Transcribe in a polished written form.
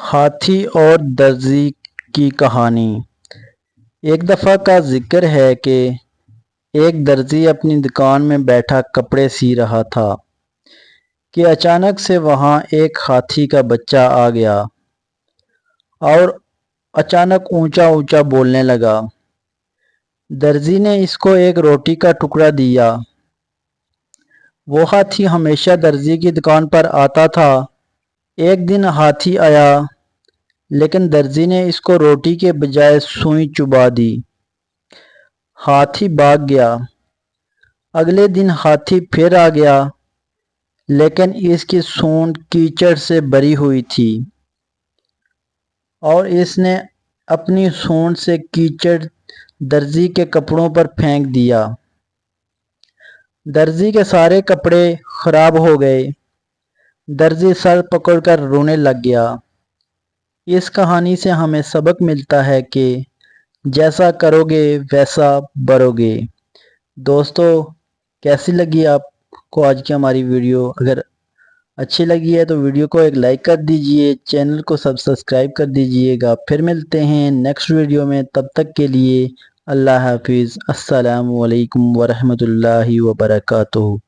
ہاتھی اور درزی کی کہانی۔ ایک دفعہ کا ذکر ہے کہ ایک درزی اپنی دکان میں بیٹھا کپڑے سی رہا تھا کہ اچانک سے وہاں ایک ہاتھی کا بچہ آ گیا اور اچانک اونچا اونچا بولنے لگا۔ درزی نے اس کو ایک روٹی کا ٹکڑا دیا۔ وہ ہاتھی ہمیشہ درزی کی دکان پر آتا تھا۔ ایک دن ہاتھی آیا لیکن درزی نے اس کو روٹی کے بجائے سوئی چبا دی۔ ہاتھی بھاگ گیا۔ اگلے دن ہاتھی پھر آ گیا لیکن اس کی سونڈ کیچڑ سے بھری ہوئی تھی اور اس نے اپنی سونڈ سے کیچڑ درزی کے کپڑوں پر پھینک دیا۔ درزی کے سارے کپڑے خراب ہو گئے۔ درزی سر پکڑ کر رونے لگ گیا۔ اس کہانی سے ہمیں سبق ملتا ہے کہ جیسا کرو گے ویسا بھرو گے۔ دوستو، کیسی لگی آپ کو آج کی ہماری ویڈیو؟ اگر اچھی لگی ہے تو ویڈیو کو ایک لائک کر دیجئے، چینل کو سبسکرائب کر دیجئے گا۔ پھر ملتے ہیں نیکسٹ ویڈیو میں، تب تک کے لیے اللہ حافظ۔ السلام علیکم ورحمۃ اللہ وبرکاتہ۔